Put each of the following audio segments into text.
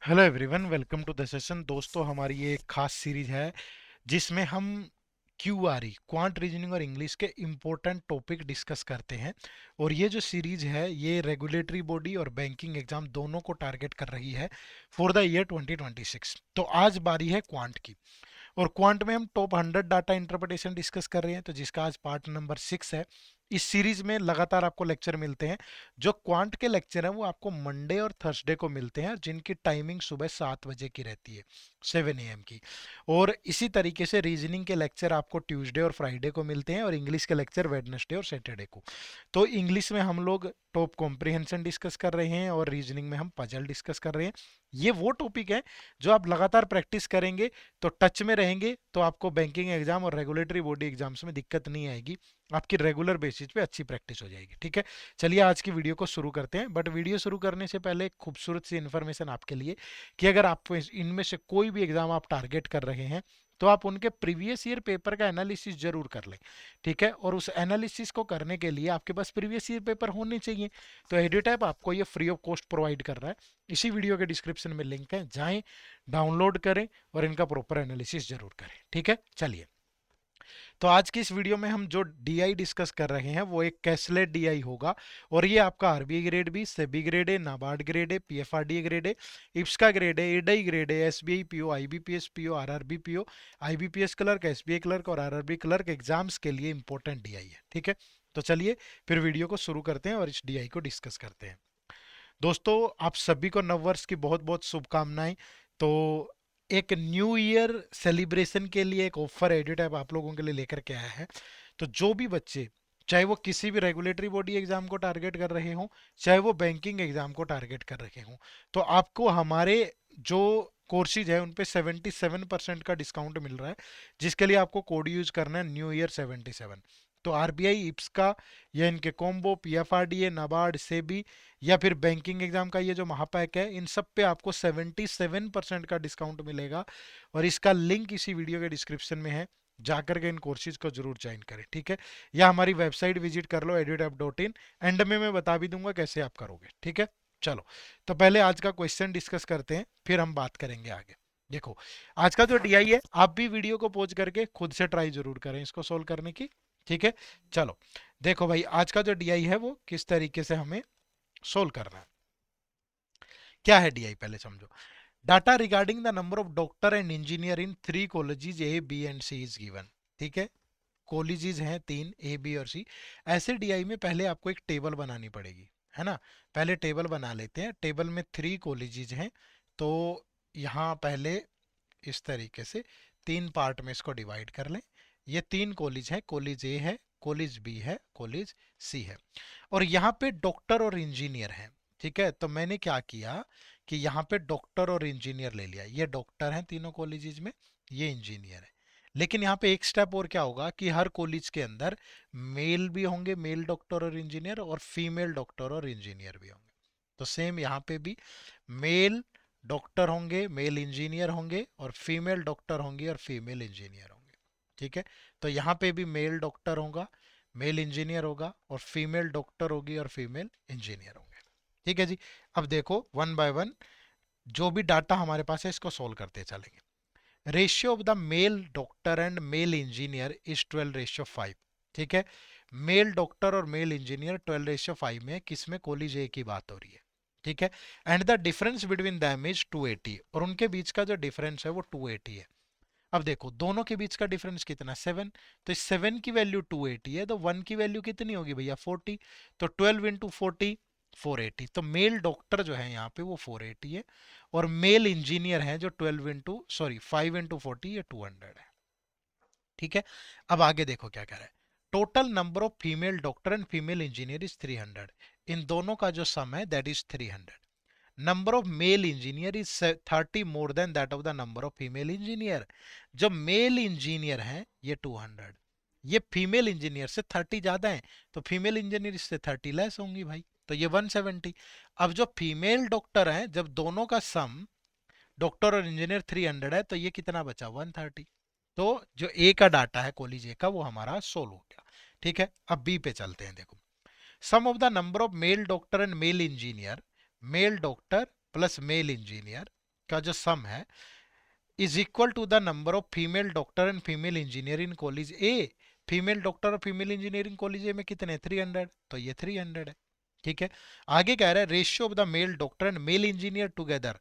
Hello everyone, welcome to the session. दोस्तों, हमारी ये एक खास सीरीज है जिसमें हम क्यूआरई क्वांट रीजनिंग और इंग्लिश के इम्पोर्टेंट टॉपिक डिस्कस करते हैं। और ये जो सीरीज है ये रेगुलेटरी बॉडी और बैंकिंग एग्जाम दोनों को टारगेट कर रही है फॉर द ईयर 2026। तो आज बारी है क्वांट की। और क्वांट में हम टॉप 100 डाटा इंटरप्रिटेशन डिस्कस कर रहे हैं, तो जिसका आज पार्ट नंबर 6 है। इस सीरीज में लगातार आपको लेक्चर मिलते हैं। जो क्वांट के लेक्चर हैं वो आपको मंडे और थर्सडे को मिलते हैं, जिनकी टाइमिंग सुबह 7 बजे की रहती है, 7 AM की। और इसी तरीके से रीजनिंग के लेक्चर आपको ट्यूसडे और फ्राइडे को मिलते हैं, और इंग्लिश के लेक्चर वेडनेसडे और सैटरडे को। तो इंग्लिश में हम लोग टॉप कॉम्प्रिहेंशन डिस्कस कर रहे हैं और रीजनिंग में हम पजल डिस्कस कर रहे हैं। ये वो टॉपिक है जो आप लगातार प्रैक्टिस करेंगे तो टच में रहेंगे, तो आपको बैंकिंग एग्जाम और रेगुलेटरी बॉडी एग्जाम्स में दिक्कत नहीं आएगी। आपकी रेगुलर बेसिस पे अच्छी प्रैक्टिस हो जाएगी। ठीक है, चलिए आज की वीडियो को शुरू करते हैं। बट वीडियो शुरू करने से पहले एक खूबसूरत सी इन्फॉर्मेशन आपके लिए, कि अगर आप इनमें से कोई भी एग्जाम आप टारगेट कर रहे हैं तो आप उनके प्रीवियस ईयर पेपर का एनालिसिस जरूर कर लें। ठीक है, और उस एनालिसिस को करने के लिए आपके पास प्रीवियस ईयर पेपर होने चाहिए। तो एडिटैप आपको ये फ्री ऑफ कॉस्ट प्रोवाइड कर रहा है। इसी वीडियो के डिस्क्रिप्शन में लिंक है, जाएं, डाउनलोड करें और इनका प्रॉपर एनालिसिस जरूर करें। ठीक है, चलिए। तो आज की इस वीडियो में हम जो डीआई डिस्कस कर रहे हैं वो एक कैशलेट डीआई होगा। और ये आपका RBI grade B, SEBI grade A, NABARD grade A, PFRDA grade A, इप्सका grade A, ADI grade A, SBI PO, IBPS PO, RRB PO, IBPS clerk, SBI clerk और आरआरबी क्लर्क एग्जाम्स के लिए इंपॉर्टेंट डीआई है। ठीक है, तो चलिए फिर वीडियो को शुरू करते हैं और इस डीआई को डिस्कस करते हैं। दोस्तों, आप सभी को नववर्ष की बहुत बहुत शुभकामनाएं। तो एक न्यू ईयर सेलिब्रेशन के लिए एक ऑफर एडिटैप आप लोगों के लिए लेकर के आया है। तो जो भी बच्चे, चाहे वो किसी भी रेगुलेटरी बॉडी एग्जाम को टारगेट कर रहे हों, चाहे वो बैंकिंग एग्जाम को टारगेट कर रहे हों, तो आपको हमारे जो कोर्सेज है उन पे 77% का डिस्काउंट मिल रहा है, जिसके लिए आपको कोड यूज करना है न्यू ईयर 77। तो आरबीआई, इप्स का, या इनके कॉम्बो, पीएफआरडीए, नाबार्ड, सेबी, या फिर बैंकिंग एग्जाम का ये जो महापैक है, इन सब पे आपको 77% का डिस्काउंट मिलेगा। और इसका लिंक इसी वीडियो के डिस्क्रिप्शन में है, जाकर के इन कोर्सेज को जरूर ज्वाइन करें। ठीक है, या हमारी वेबसाइट विजिट कर लो edutapp.in। एंड में मैं बता भी दूंगा कैसे आप करोगे। ठीक है, चलो। तो पहले आज का क्वेश्चन डिस्कस करते हैं, फिर हम बात करेंगे आगे। देखो, आज का जो डीआई है, आप भी वीडियो को पॉज करके खुद से ट्राई जरूर करें इसको सोल्व करने की। ठीक है, चलो। देखो भाई, आज का जो डीआई है वो किस तरीके से हमें सोल्व करना है। क्या है डीआई, पहले समझो। Data regarding the number of doctor and engineer in 3 colleges A, B and C is given. ठीक है, कॉलेजेस हैं 3, ए, बी और सी। ऐसे डीआई में पहले आपको एक टेबल बनानी पड़ेगी, है ना। पहले टेबल बना लेते हैं। टेबल में 3 कॉलेजेस हैं, तो यहाँ पहले इस तरीके से 3 पार्ट में इसको डिवाइड कर लें। ये 3 कॉलेज हैं, कॉलेज ए है, कॉलेज बी है, कॉलेज सी है। और यहाँ पे डॉक्टर और इंजीनियर हैं। ठीक है, तो मैंने क्या किया कि यहाँ पे डॉक्टर और इंजीनियर ले लिया। ये डॉक्टर हैं तीनों कॉलेजेस में, ये इंजीनियर है। लेकिन यहाँ पे एक स्टेप और क्या होगा कि हर कॉलेज के अंदर मेल भी होंगे, मेल डॉक्टर और इंजीनियर, और फीमेल डॉक्टर और इंजीनियर भी होंगे। तो सेम यहाँ पे भी मेल डॉक्टर होंगे, मेल इंजीनियर होंगे, और फीमेल डॉक्टर होंगी और फीमेल इंजीनियर होंगे। ठीक है, तो यहाँ पे भी मेल डॉक्टर होगा, मेल इंजीनियर होगा, और फीमेल डॉक्टर होगी और फीमेल इंजीनियर होंगे। ठीक है जी। अब देखो, वन बाय वन जो भी डाटा हमारे पास है इसको सोल्व करते चलेंगे। Ratio of the male doctor and male engineer is 12:5। ठीक है, मेल डॉक्टर और मेल इंजीनियर 12:5 में, किसमें, कॉलेज ए की बात हो रही है। ठीक है, and the difference between them is 280, और उनके बीच का जो डिफरेंस है वो 280 है। अब देखो, दोनों के बीच का डिफरेंस कितना, 7। तो इस 7 की वैल्यू 280 है, तो 1 की वैल्यू कितनी होगी भैया, 40। तो 12 इंटू 40, 480। तो मेल डॉक्टर जो है यहाँ पे वो 480 है, और मेल इंजीनियर है जो 5 इंटू 40, ये 200 है। ठीक है, अब आगे देखो क्या कह रहा है। Total number of female doctor and female engineer is 300। इन दोनों का जो सम है that is 300। Number of male engineer is 30 more than that of the number of female engineer. जो मेल इंजीनियर हैं ये 200, ये फीमेल इंजीनियर से 30 ज्यादा है, तो फीमेल इंजीनियर इससे 30 लेस होंगी भाई, तो ये 170। अब जो फीमेल डॉक्टर हैं, जब दोनों का सम डॉक्टर और इंजीनियर 300 है, तो ये कितना बचा, 130। तो जो ए का डाटा है कॉलेज ए का वो हमारा सोल्व हो गया। ठीक है, अब बी पे चलते हैं। देखो, sum of the number of male doctor and male engineer, male doctor plus male engineer का जो सम है is equal to the number of female doctor and female engineer in college A. Female doctor और female engineering college A में कितने 300, तो ये 300 है। ठीक है। आगे कह रहा है ratio of the male doctor and male engineer together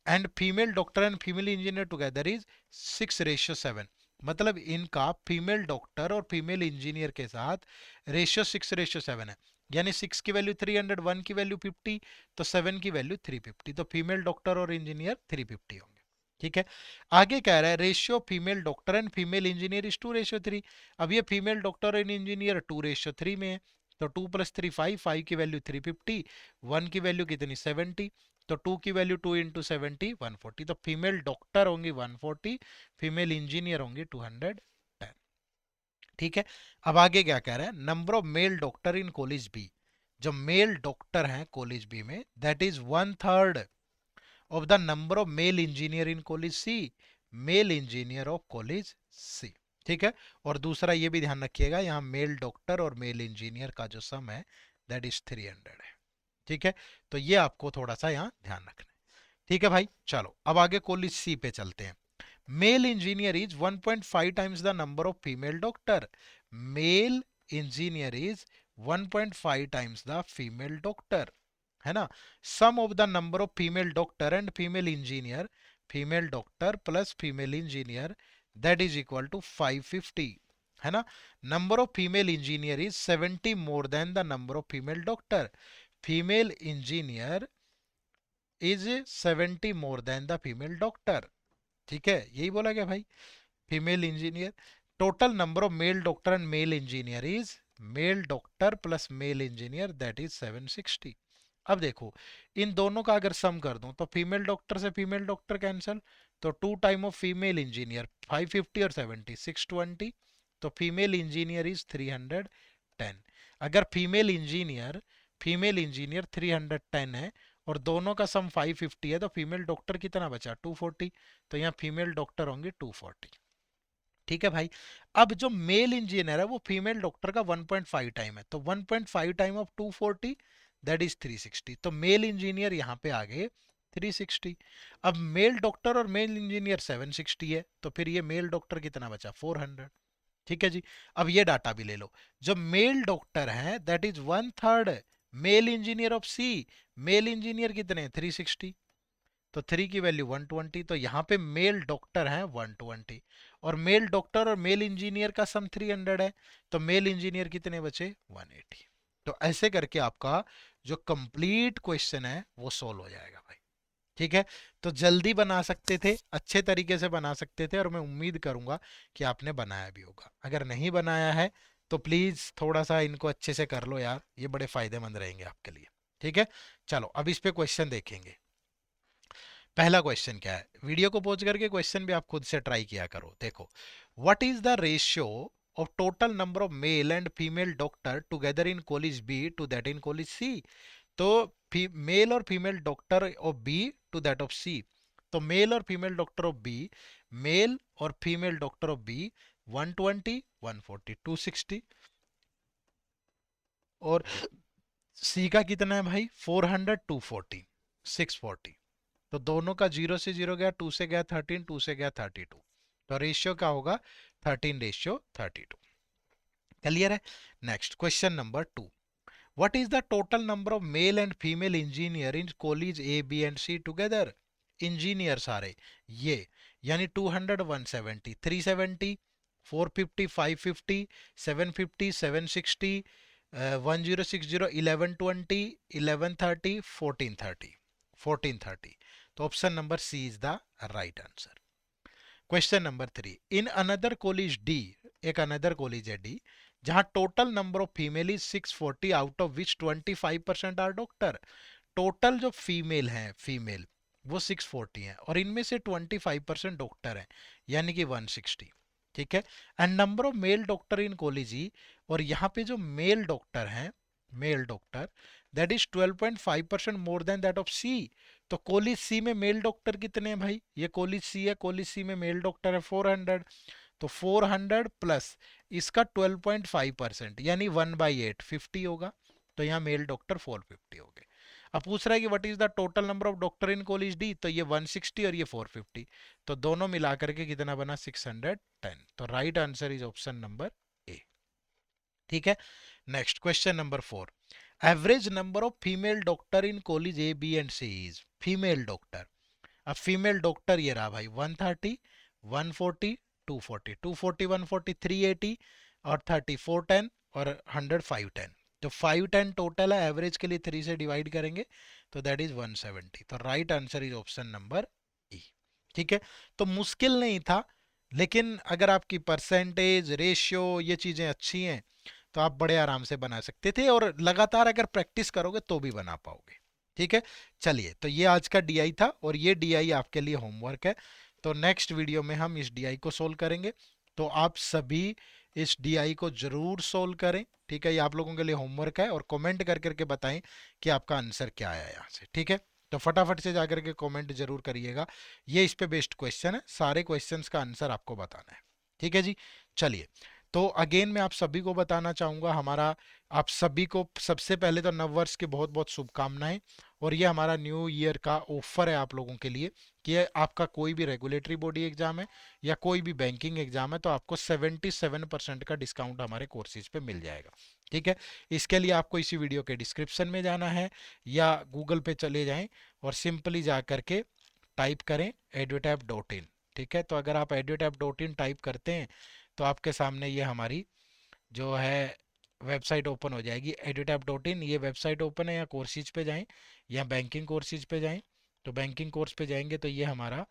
and female doctor and female engineer together is 6:7। मतलब इनका फीमेल डॉक्टर और फीमेल इंजीनियर के साथ रेशियो 6:7 है। यानी 6 की वैल्यू 300, 1 की वैल्यू 50, तो 7 की वैल्यू 350, तो फीमेल डॉक्टर और इंजीनियर 350 होंगे। ठीक है। आगे कह रहा है ratio female doctor and female engineer is 2:3। अब ये फीमेल डॉक्टर एंड इंजीनियर 2:3 में है, तो 2 + 3 5, 5 की वैल्यू 350, 1 की वैल्यू कितनी 70, तो 2 की वैल्यू 2 × 70 140, तो फीमेल डॉक्टर होंगी 140, फीमेल इंजीनियर होंगी 210। ठीक है। अब आगे क्या कह रहा है number of male doctor in college B. जो मेल डॉक्टर हैं कॉलेज बी में that is 1/3 of the number of male engineer in college C, male engineer of college C. ठीक है। और दूसरा ये भी ध्यान रखिएगा यहाँ मेल डॉक्टर और मेल इंजीनियर का जो सम है दैट इज 300 है। ठीक है। तो ये आपको थोड़ा सा यहाँ ध्यान रखना है। ठीक है भाई, चलो अब आगे कॉलेज सी पे चलते हैं। Male engineer is 1.5 times the number of female doctor. Male engineer is 1.5 times the female doctor, है ना। Sum of the number of female doctor and female engineer, female doctor plus female engineer that is equal to 550, है ना। Number of female engineer is 70 more than the number of female doctor. Female engineer is 70 more than the female doctor. ठीक है, यही बोला गया भाई। Female engineer, total number of male doctor and male engineer is male doctor plus male engineer that is 760। अब देखो इन दोनों का अगर सम कर दूं तो फीमेल डॉक्टर से फीमेल डॉक्टर कैंसिल, तो 2 टाइम ऑफ फीमेल इंजीनियर 550 और 70 620, तो फीमेल इंजीनियर इज 310। अगर फीमेल इंजीनियर 310 है और दोनों का सम 550 है तो फीमेल डॉक्टर कितना बचा 240, तो यहाँ फीमेल डॉक्टर होंगे 240। ठीक है भाई। अब जो मेल इंजीनियर है वो फीमेल डॉक्टर का 1.5 टाइम है, तो 1.5 टाइम ऑफ 240 दैट इज 360, तो मेल इंजीनियर यहाँ पे आ गए 360। अब मेल डॉक्टर और मेल इंजीनियर 760 है, तो फिर ये मेल डॉक्टर कितना बचा 400। ठीक है जी। अब ये डाटा भी ले लो, जो मेल डॉक्टर है that is 1/3 male engineer of C. Male engineer कितने 360, तो 3 की वैल्यू 120, तो यहाँ पे मेल डॉक्टर हैं 120, और मेल डॉक्टर और मेल इंजीनियर का सम 300 है, तो मेल इंजीनियर कितने बचे 180। तो ऐसे करके आपका जो कंप्लीट क्वेश्चन है वो सॉल्व हो जाएगा भाई। ठीक है। तो जल्दी बना सकते थे, अच्छे तरीके से बना सकते थे, और मैं उम्मीद करूंगा कि आपने बनाया भी होगा। अगर नहीं बनाया है तो प्लीज थोड़ा सा इनको अच्छे से कर लो यार, ये बड़े फायदेमंद रहेंगे आपके लिए। ठीक है। चलो अब इस पे क्वेश्चन देखेंगे। पहला क्वेश्चन क्या है, वीडियो को पॉज करके क्वेश्चन भी आप खुद से ट्राई किया करो। देखो, what is the ratio of total number of male and female doctor together in college B to that in college C. तो मेल और female doctor of B to that of C, तो male और female doctor of B, male और female doctor of B 120 140 260, और सी का कितना है भाई 400 240 640, तो दोनों का 0 से 0 गया, 2 से गया 13, 2 से गया 32, तो रेशियो क्या होगा 13:32। क्लियर है। Next question number 2, what is the total number of male and female engineer in college A B and C together. Engineer सारे ये, यानी 200 170 370 450 550 750 760 1060 1120 1130 1430 1430, तो option number C is the right answer. Question number 3, in another college D, एक another college है D, जहां total number of female is 640 out of which 25% are doctor. Total जो female हैं female वो 640 हैं और इनमें से 25% डॉक्टर हैं, यानी कि 160। ठीक है। And number of male doctor in college E, और यहाँ पे जो मेल डॉक्टर हैं, male doctor that is 12.5% more than that of C. तो कॉलेज सी में मेल डॉक्टर कितने हैं भाई, ये कॉलेज सी है, कॉलेज सी में मेल डॉक्टर है 400, तो 400 प्लस इसका 12.5% यानी 1/8 50 होगा, तो यहाँ मेल डॉक्टर 450 हो गए। अब पूछ रहा है कि what is the total number of doctor in college D, तो ये 160 और ये 450, तो दोनों मिला करके कितना बना 610। तो right answer is option number A. ठीक है, next question number 4। Average number of female doctor in college A B and C is, female doctor. अब फीमेल डॉक्टर ये रहा भाई 130, 140, 240, 240, 140, 380 और 30 410 और 100 510। तो 510 टोटल है, एवरेज के लिए 3 से डिवाइड करेंगे तो दैट इज 170। तो right answer is option number ई। ठीक है, तो मुश्किल नहीं था, लेकिन अगर आपकी परसेंटेज रेशियो ये चीज़ें अच्छी हैं तो आप बड़े आराम से बना सकते थे, और लगातार अगर प्रैक्टिस करोगे तो भी बना पाओगे। ठीक है, चलिए, तो ये आज का डीआई था और ये डीआई आपके लिए होमवर्क है। तो नेक्स्ट वीडियो में हम इस डीआई को सोल्व करेंगे, तो आप सभी इस डीआई को जरूर सोल्व करें। ठीक है, ये आप लोगों के लिए होमवर्क है, और कमेंट कर करके बताएं कि आपका आंसर क्या आया यहाँ से। ठीक है, तो फटाफट से जाकर के कमेंट जरूर करिएगा। ये इस पे बेस्ड क्वेश्चन है, सारे क्वेश्चंस का आंसर आपको बताना है। ठीक है जी, चलिए, तो अगेन मैं आप सभी को बताना चाहूँगा, हमारा आप सभी को सबसे पहले तो नव वर्ष की बहुत बहुत शुभकामनाएं। और ये हमारा न्यू ईयर का ऑफर है आप लोगों के लिए कि आपका कोई भी रेगुलेटरी बॉडी एग्जाम है या कोई भी बैंकिंग एग्जाम है तो आपको 77% का डिस्काउंट हमारे कोर्सेज पे मिल जाएगा। ठीक है, इसके लिए आपको इसी वीडियो के डिस्क्रिप्शन में जाना है या गूगल पे चले जाएं और सिंपली जा करके टाइप करें edutap.in। ठीक है, तो अगर आप edutap.in टाइप करते हैं तो आपके सामने ये हमारी जो है वेबसाइट ओपन हो जाएगी edutap.in। ये वेबसाइट ओपन है, या कोर्सेज पे जाएं या बैंकिंग कोर्सेज पे जाएं। तो बैंकिंग कोर्स पे जाएंगे तो ये हमारा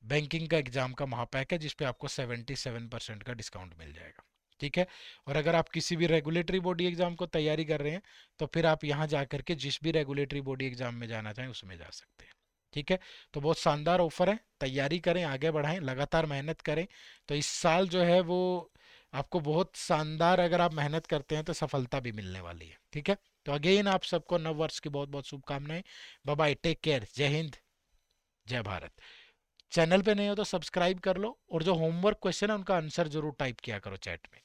बैंकिंग का एग्जाम का महापैक है जिसपे आपको 77% का डिस्काउंट मिल जाएगा। ठीक है, और अगर आप किसी भी रेगुलेटरी बॉडी एग्जाम को तैयारी कर रहे हैं तो फिर आप यहाँ जा करके जिस भी रेगुलेटरी बॉडी एग्जाम में जाना चाहें उसमें जा सकते हैं। ठीक है, तो बहुत शानदार ऑफर है, तैयारी करें, आगे बढ़ाएं, लगातार मेहनत करें। तो इस साल जो है वो आपको बहुत शानदार, अगर आप मेहनत करते हैं तो सफलता भी मिलने वाली है। ठीक है, तो अगेन आप सबको नव वर्ष की बहुत बहुत शुभकामनाएं। बाय बाय, टेक केयर, जय हिंद, जय भारत। चैनल पे नए हो तो सब्सक्राइब कर लो, और जो होमवर्क क्वेश्चन है उनका आंसर जरूर टाइप किया करो चैट में।